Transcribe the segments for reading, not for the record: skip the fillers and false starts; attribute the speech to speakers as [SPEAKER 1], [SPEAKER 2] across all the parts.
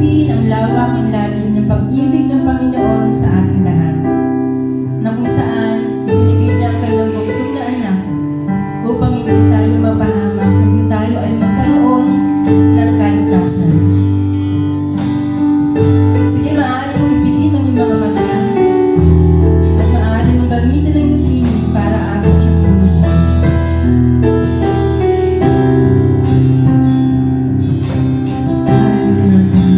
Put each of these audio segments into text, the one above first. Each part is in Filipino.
[SPEAKER 1] tanggapin ang lawaking lalim ng pag-ibig ng Panginoon sa ating lahat, na kung saan ibinigay niya ang kanyang bugtong na anak upang hindi tayo mapahamak, hindi tayo ay magkaroon ng kaligtasan. Sige, maaari mong ipikit ang iyong mga mata at maaari mong gamitin ang iyong tinig para ating siyang purihin. Hallelujah, Lord God.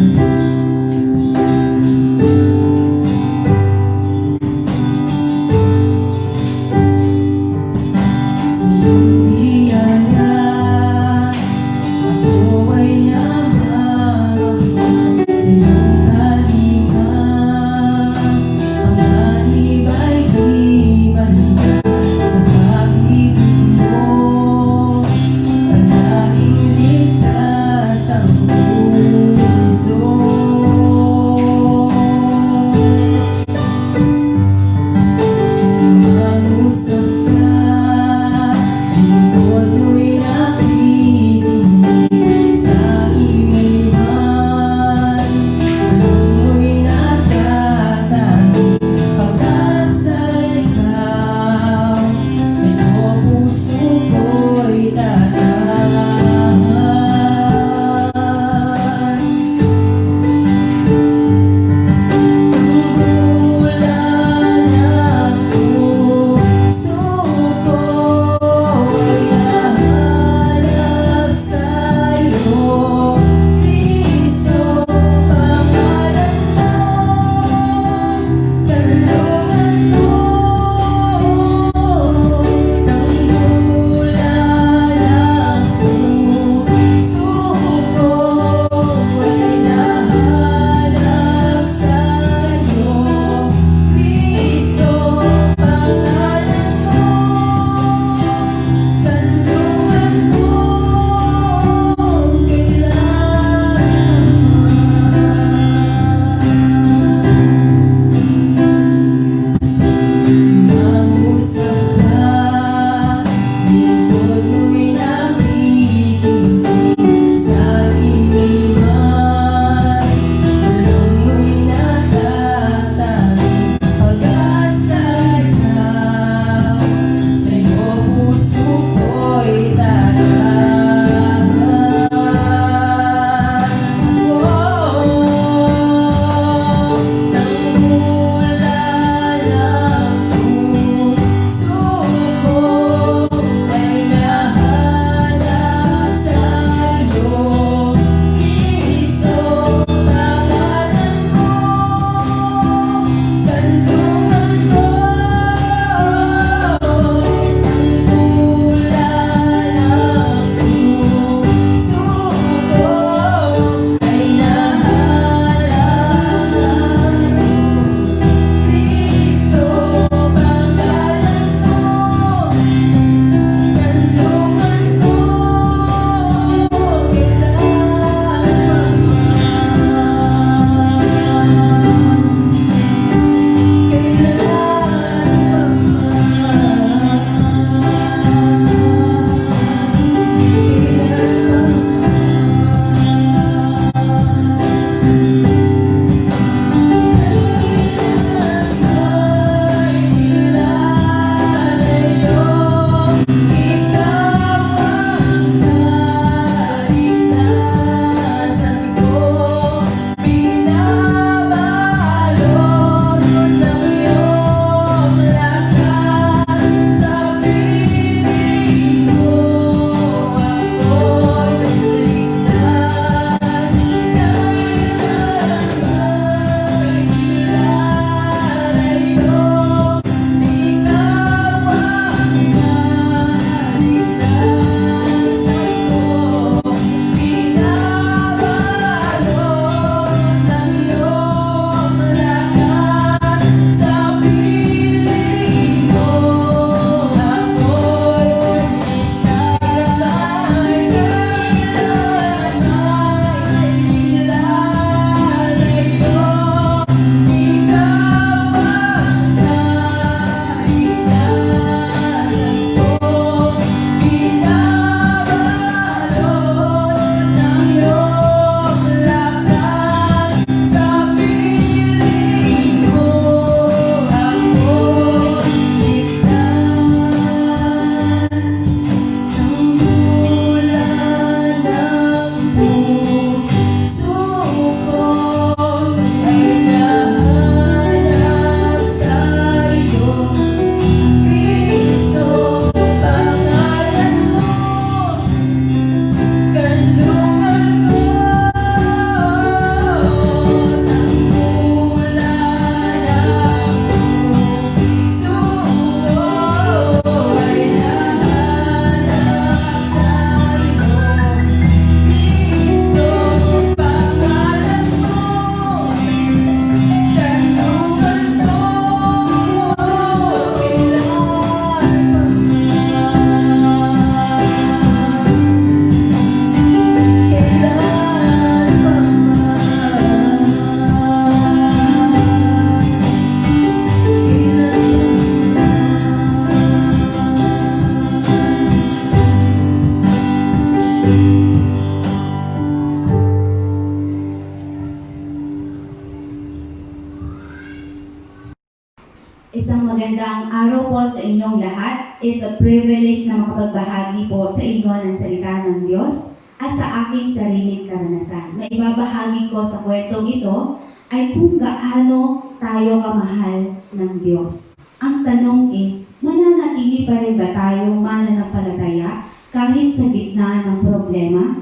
[SPEAKER 2] Isang magandang araw po sa inyong lahat. It's a privilege na makapagbahagi po sa inyo ng salita ng Diyos at sa aking sariling karanasan. Na ibabahagi ko sa kwentong ito ay kung gaano tayo kamahal ng Diyos. Ang tanong is, mananatili pa rin ba tayong mananampalataya kahit sa gitna ng problema?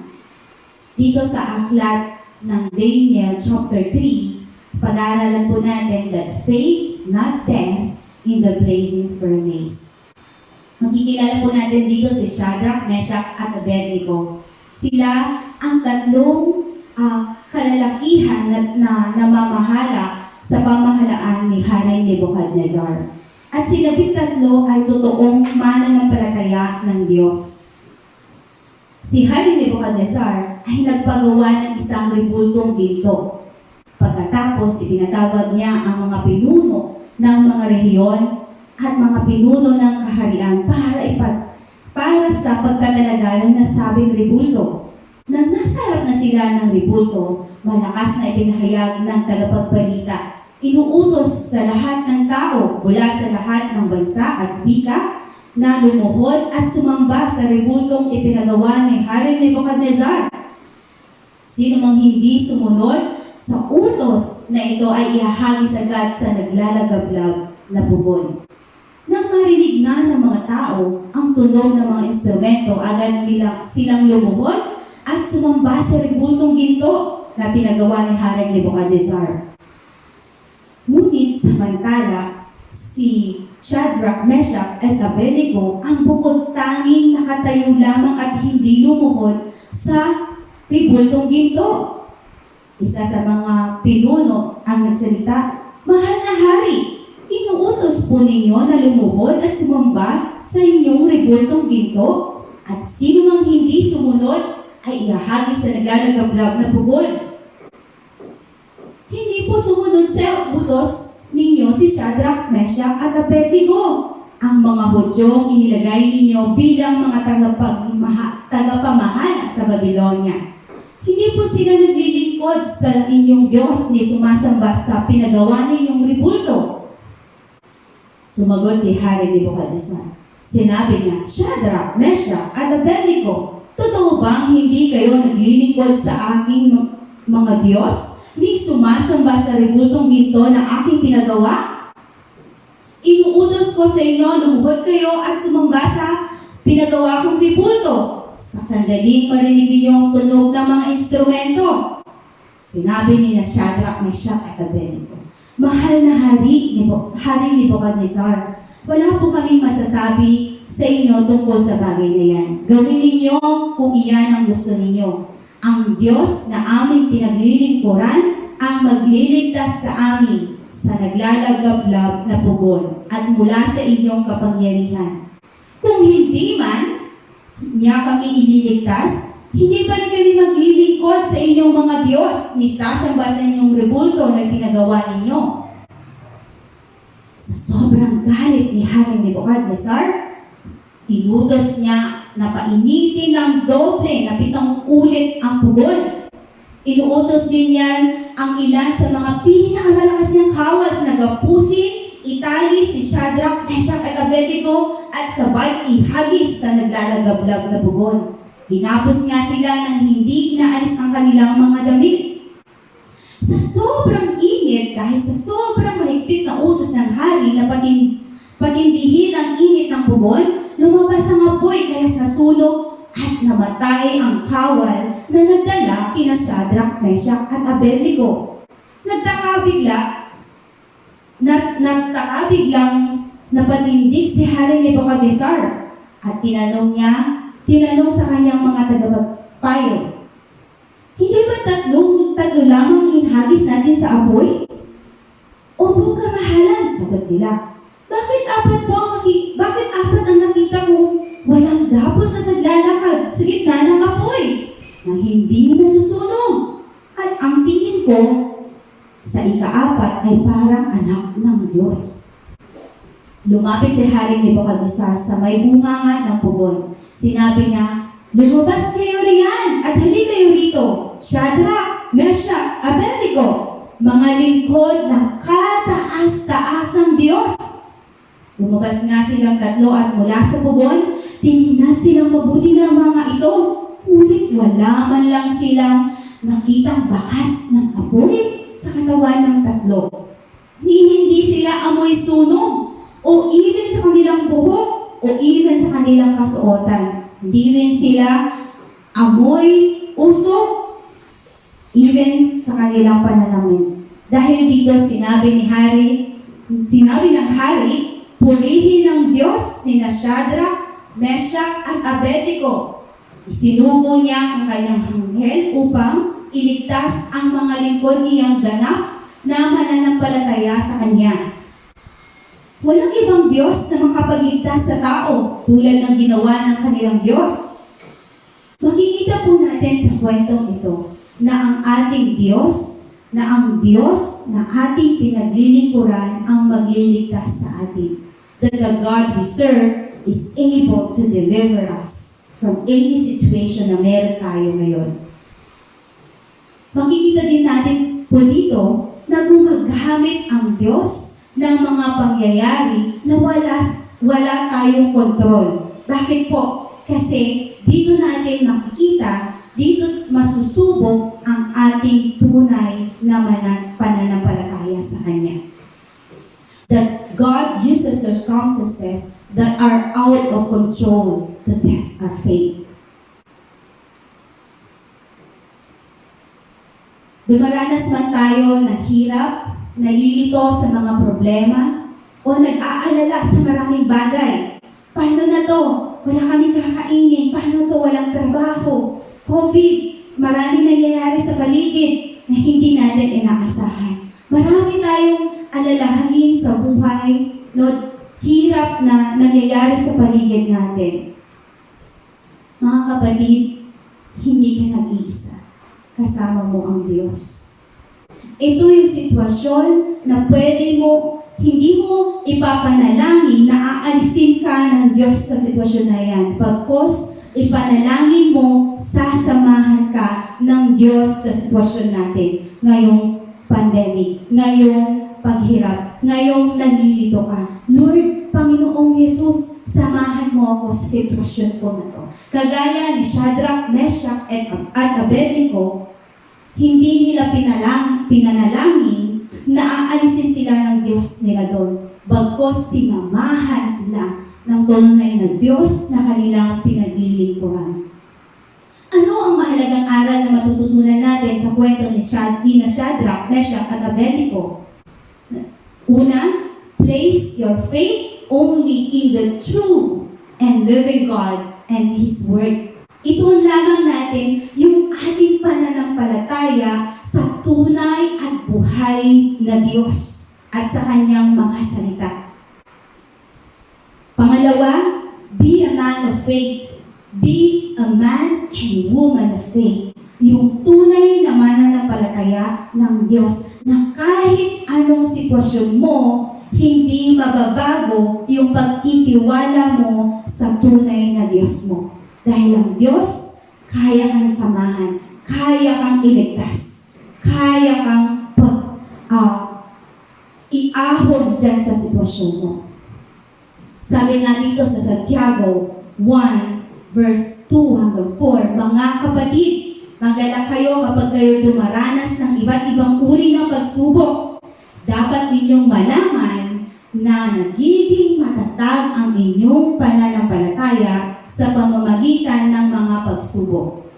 [SPEAKER 2] Dito sa aklat ng Daniel chapter 3, pag-aaralan po natin that faith, not death, in the blazing furnace. Makikilala po natin dito si Shadrach, Meshach, at Abednego. Sila ang tatlong kalalakihan na namamahala sa pamahalaan ni Haring Nebuchadnezzar. At sila din tatlo ay totoong mananampalataya ng Diyos. Si Haring Nebuchadnezzar ay nagpagawa ng isang rebultong ginto. Pagkatapos, ipinatawag niya ang mga pinuno ng mga rehiyon at mga pinuno ng kaharian para sa pagtatalaga ng nasabing rebulto. Nang nasa harap na sila ng rebulto, malakas na ipinahayag ng tagapagbalita. Inuutos sa lahat ng tao mula sa lahat ng bansa at wika na lumuhod at sumamba sa rebultong ipinagawa ni Haring Nebuchadnezzar. Sino mang hindi sumunod sa utos na ito ay ihahagis agad sa naglalagablab na pugon. Nang marinig na ng mga tao ang tunog ng mga instrumento, agad silang lumuhod at sumamba sa rebultong ginto na pinagawa ni Haring Nebuchadnezzar. Ngunit samantala, si Shadrach, Meshach, at Abednego ang bukod tanging nakatayo lamang at hindi lumuhod sa rebultong ginto. Isa sa mga pinuno ang nagsalita, "Mahal na hari, inuutos po ninyo na lumuhod at sumamba sa inyong rebultong ginto, at sino mang hindi sumunod ay ihahagis sa naglalagablab na pugon." Hindi po sumunod sa utos ninyo si Shadrach, Meshach, at Abednego. Ang mga Hudyong inilagay ninyo bilang mga tagapamahala sa Babylonia. Hindi po sila naglilingkod sa inyong Diyos ni sumasamba sa pinagawa ninyong rebulto. Sumagot si Haring Nebuchadnezzar. Sinabi niya, "Shadrach, Meshach, at Abednego, totoo bang hindi kayo naglilingkod sa aking mga Diyos ni sumasamba sa rebultong ginto na aking pinagawa? Inuutos ko sa inyo, lumuhod kayo at sumamba sa pinagawa kong rebulto. Sa sandaling marinig ninyo ang tunog ng mga instrumento." Sinabi ni Shadrach, Meshach, at Abednego, "Mahal na Haring Nebuchadnezzar, wala po kaming masasabi sa inyo tungkol sa bagay na yan. Gawin ninyo kung iyan ang gusto ninyo. Ang Diyos na aming pinaglilingkuran ang magliligtas sa amin sa naglalagablab na pugon at mula sa inyong kapangyarihan. Kung hindi man niya kami ililigtas, hindi ba rin kami maglilingkod sa inyong mga Diyos ni sasamba sa inyong rebulto na pinagawa ninyo?" Sa sobrang galit ni Haring Nebuchadnezzar, inutos niya na painitin ng doble na 7 ulit ang pugon. Inuutos din yan ang ilan sa mga pinakamalakas niyang kawal na gapusin, itali si Shadrach, Meshach, at Abednego at sabay ihagis sa naglalagablab na pugon. Hinapos nga sila nang hindi inaalis ang kanilang mga damit. Sa sobrang init, dahil sa sobrang mahigpit na utos ng hari na patindihin ang init ng pugon, lumabas ang apoy kaya nasunog at namatay ang kawal na nagdala kina Shadrach, Meshach, at Abednego. Nagtaka biglang napatindig si Haring Nebuchadnezzar at tinanong sa kanyang mga tagapagpayo, "Hindi ba tatlo lamang inhagis natin sa apoy?" "Opo, kamahalan," sagot nila. Bakit apat ang nakita kong walang gapos at naglalakad sa gitna ng apoy na hindi nasusunog? At ang tingin ko sa ika-4 ay parang anak ng Diyos." Lumapit si Haring Nebuchadnezzar sa may bunganga ng pugon. Sinabi niya, "Lumabas kayo riyan at hali kayo rito, Shadrach, Meshach, Abednego, mga lingkod ng kataas-taasang Diyos. Lumabas nga silang tatlo at mula sa pugon, tinignan silang mabuti ng mga ito. Ulit wala man lang silang nakitang bakas ng apoy sa katawan ng tatlo. Hindi sila amoy sunog o even sa kanilang buhok o even sa kanilang kasuotan. Hindi rin sila amoy usok even sa kanilang pananamit. Dahil dito sinabi ng hari, purihin ng Diyos nina Shadrach, Meshach at Abednego. Isinugo niya ang kanyang anghel upang iligtas ang mga lingkod niyang ganap na mananampalataya sa kanya. Walang ibang Diyos na makapagligtas sa tao tulad ng ginawa ng kanilang Diyos. Makikita po natin sa kwentong ito na ang ating Diyos, na ang Diyos na ating pinaglilingkuran ang magliligtas sa atin. That the God we serve is able to deliver us from any situation na meron tayo ngayon. Makikita din natin po dito na gumagamit ang Diyos ng mga pangyayari na wala tayong kontrol. Bakit po? Kasi dito natin makikita, dito masusubok ang ating tunay na pananampalataya sa Kanya. That God uses circumstances that are out of control to test our faith. Dumaranas man tayo ng hirap, nalilito sa mga problema, o nag-aalala sa maraming bagay. Paano na to? Wala kaming kakainin. Paano to? Walang trabaho. COVID. Maraming nangyayari sa paligid na hindi natin inaasahan. Marami tayong alalahanin sa buhay, no, hirap na nangyayari sa paligid natin. Mga kapatid, hindi ka nag-iisa. Kasama mo ang Diyos. Ito yung sitwasyon na hindi mo ipapanalangin na aalisin ka ng Diyos sa sitwasyon na yan. Pagkos, ipanalangin mo, sasamahan ka ng Diyos sa sitwasyon natin. Ngayong pandemic, ngayong paghirap, ngayong nalilito ka. Lord, Panginoong Jesus, samahan mo ako sa sitwasyon ko na to. Kagaya ni Shadrach, Meshach at Abednego, hindi nila pinanalangin na aalisin sila ng Diyos nila doon. Bagkos sinamahan sila ng tunay na Diyos na kanilang pinaglilingkuran. Ano ang mahalagang aral na matututunan natin sa kwento ni Shadrach, Meshach at Abednego? Una, place your faith only in the true and living God and His Word. Ituon lamang natin yung ating pananampalataya sa tunay at buhay na Diyos at sa Kanyang mga salita. Pangalawa, be a man of faith. Be a man and woman of faith. Yung tunay na mananampalataya ng Diyos na kahit anong sitwasyon mo, hindi mababago yung pagtitiwala mo sa tunay na Diyos mo. Dahil ang Diyos, kaya kang samahan, kaya kang iligtas, kaya kang iahon dyan sa sitwasyon mo. Sabi nga dito sa Santiago 1, verse 2 hanggang 4, mga kapatid, magalak kayo kapag kayo dumaranas ng iba't ibang uri ng pagsubok. Dapat ninyong malaman na nagiging matatag ang inyong pananampalataya sa pamamagitan ng mga pagsubok.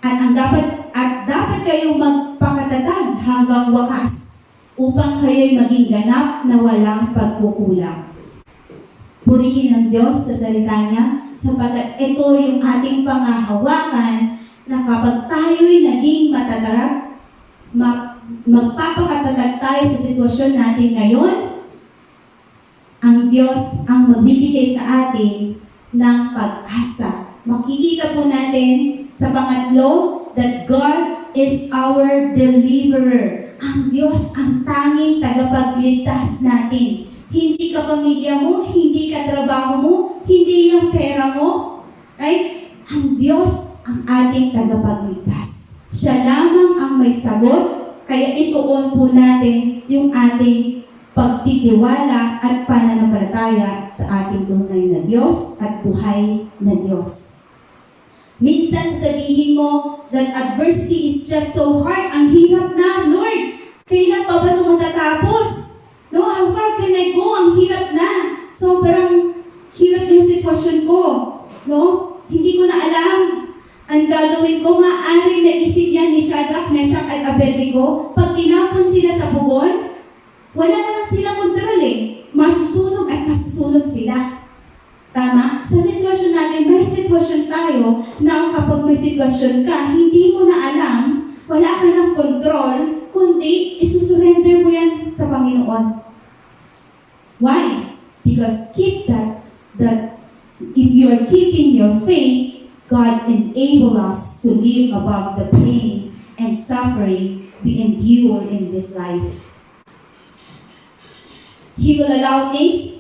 [SPEAKER 2] At dapat kayong magpakatatag hanggang wakas upang kayo'y maging ganap na walang pagkukulang. Purihin ang Diyos sa salita niya sapagkat ito yung ating pangahawakan na kapag tayo'y naging matatag, magpapakatatag tayo sa sitwasyon natin ngayon, ang Diyos ang magbibigay sa atin ng pag-asa. Makikita po natin sa pangatlo that God is our deliverer. Ang Diyos ang tanging tagapagligtas natin. Hindi ka pamilya mo, hindi ka trabaho mo, hindi yung pera mo. Right? Ang Diyos ang ating tagapagligtas. Siya lamang ang may sagot, kaya ituon po natin yung ating pagtitiwala at pananampalataya sa ating tunay na Diyos at buhay na Diyos. Minsan sasabihin mo that adversity is just so hard. Ang hirap na, Lord. Kailan pa ba ito matatapos? No, how far can I go? Ang hirap na. Sobrang hirap yung sitwasyon ko. No? Hindi ko na alam. Ang gagawin ko, maaaring naisip yan ni Shadrach, Meshach at Abednego. Pag tinapon sila sa pugon, wala naman silang kontrol eh. Masusunog at masusunog sila. Tama? Sa sitwasyon natin, may sitwasyon tayo na kapag may sitwasyon ka, hindi mo na alam, wala ka ng kontrol, kundi isusurrender mo yan sa Panginoon. Why? Because if you are keeping your faith, God enable us to live above the pain and suffering we endure in this life. He will allow things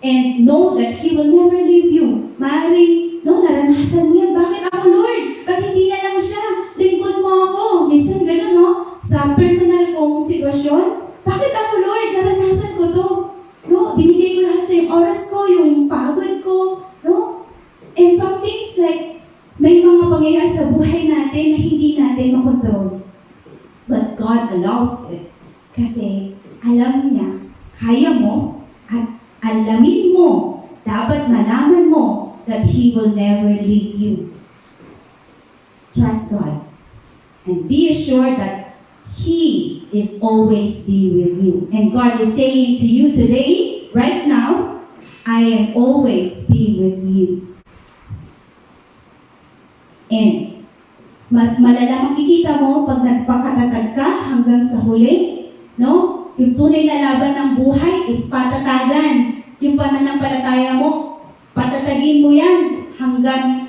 [SPEAKER 2] and know that He will never leave you. Maaaring, no, naranasan mo yan. Bakit ako, Lord? Ba't hindi na lang siya? Lingkod mo ako. Minsan gano'n, no? Sa personal kong sitwasyon, bakit ako, Lord? Naranasan ko to. No? Binigay ko lahat sa yung oras ko, yung pagod ko. No? And some things like, may mga pangyayari sa buhay natin na hindi natin makontrol. But God allows it. Kasi alam niya, kaya mo at alamin mo, dapat malaman mo that He will never leave you. Trust God. And be assured that He is always be with you. And God is saying to you today, right now, I am always be with you. And malala makikita mo pag nagpakatatag ka hanggang sa huli, no? Yung tunay na laban ng buhay is patatagan. Yung pananampalataya mo, patatagin mo yan hanggang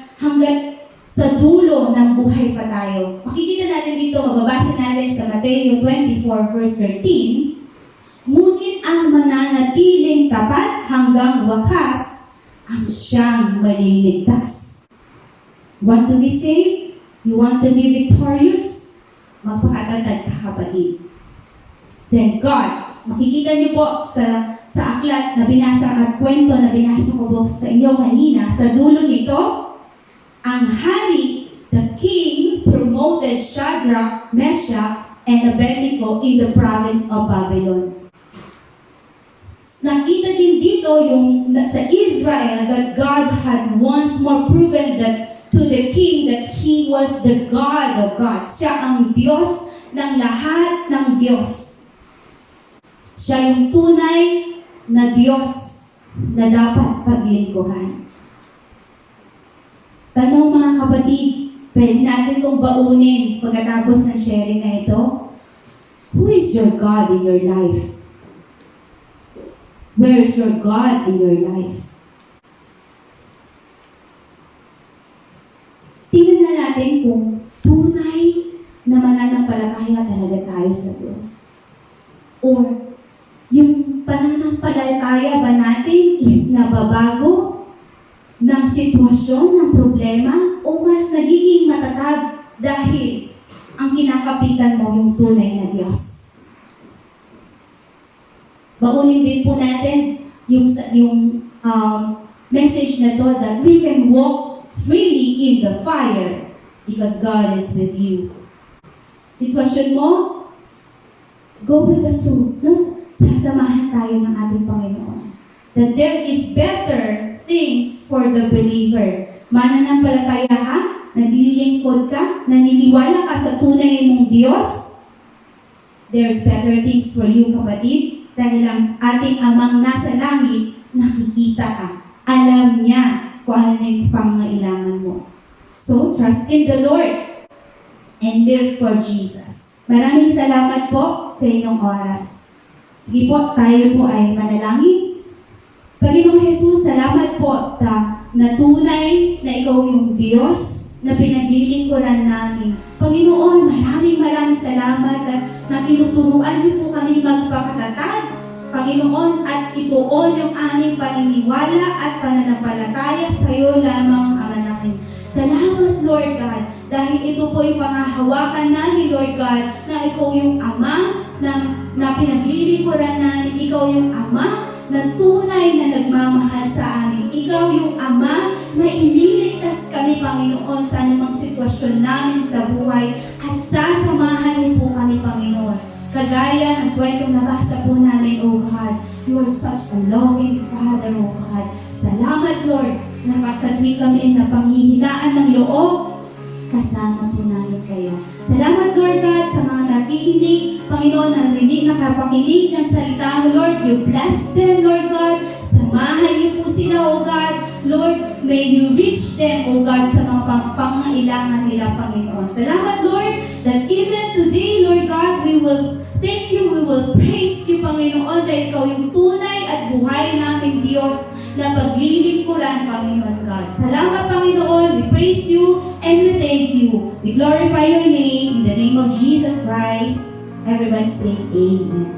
[SPEAKER 2] sa dulo ng buhay pa tayo. Makikita natin dito, mababasa natin sa Mateo 24 verse 13, ngunit ang mananatiling tapat hanggang wakas, ang siyang maliligtas. Want to be saved? You want to be victorious? Magpakatatag ka, kapatid. Then God, makikita niyo po sa aklat na binasa at kwento na binasa ko po sa inyo kanina, sa dulo nito, ang hari, the king, promoted Shadrach, Meshach, and Abednego in the province of Babylon. Nakita din dito yung sa Israel that God had once more proven that to the king that He was the God of gods. Siya ang Diyos ng lahat ng Diyos. Siya yung tunay na Diyos na dapat paglingkuran. Tanong mga kapatid, pwede natin itong baunin pagkatapos ng sharing na ito. Who is your God in your life? Where is your God in your life? Tingnan na natin kung tunay na mananampalataya talaga tayo sa Diyos. Or yung pananampalataya ba natin is nababago ng sitwasyon, ng problema, o mas nagiging matatag dahil ang kinakapitan mo yung tunay na Diyos. Baunin din po natin yung message na to that we can walk freely in the fire because God is with you. Sitwasyon mo, go with the flow. No? Sasamahan tayo ng ating Panginoon. That there is better things for the believer. Mananampalataya ka, naglilingkod ka, naniniwala ka sa tunay mong Diyos, there's better things for you, kapatid, dahil ang ating amang nasa langit, nakikita ka. Alam niya kung ano yung pangailangan mo. So, trust in the Lord and live for Jesus. Maraming salamat po sa inyong oras. Sige po, tayo po ay manalangin. Panginoong Jesus, salamat po na tunay na Ikaw yung Diyos na pinaglilingkuran namin. Panginoon, maraming salamat at na tinuturuan niyo po kami magpakatatag. Panginoon, at ituon yung aming paniniwala at pananampalataya sa iyo lamang, Ama namin. Salamat, Lord God, Dahil ito po yung pangahawakan namin, Lord God, na ikaw yung Ama na pinaglilingkuran namin. Ikaw yung Ama na tunay na nagmamahal sa amin. Ikaw yung Ama na ililigtas kami, Panginoon, sa anumang sitwasyon namin sa buhay at sasamahan niyo po kami, Panginoon. Kagaya ng kwentong nabasa po namin, O God, you are such a loving Father, O God. Salamat, Lord, nakasatwi kami na panghihilaan ng loob. Kasama po namin kayo. Salamat, Lord God, sa mga nakikinig, Panginoon, na hindi nakapakinig ng salita mo, Lord. You bless them, Lord God. Samahan niyo po sila, O God. Lord, may you reach them, O God, sa mga pangailangan nila, Panginoon. Salamat, Lord, that even today, Lord God, we will thank you, we will praise you, Panginoon, dahil ikaw yung tunay at buhay namin, Diyos, na paglilingkuran, Panginoon God. Salamat, Panginoon. We praise you and we thank you. We glorify your name in the name of Jesus Christ. Everybody say amen.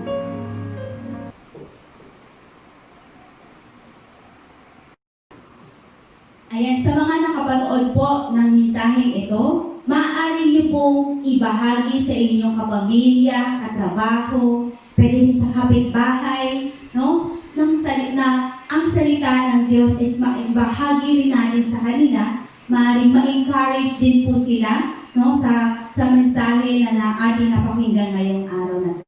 [SPEAKER 2] Ayan, sa mga nakapanood po ng mensaheng ito, maaari niyo pong ibahagi sa inyong kapamilya, katrabaho, pwede rin sa kapitbahay, no? Ang salita ng Diyos is maibahagi rin natin sa kanila. Maaaring ma-encourage din po sila, no, sa mensahe na ating napakinggan ngayong araw na ito.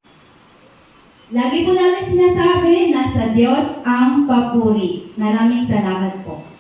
[SPEAKER 2] Lagi po namin sinasabi na sa Diyos ang papuri. Maraming salamat po.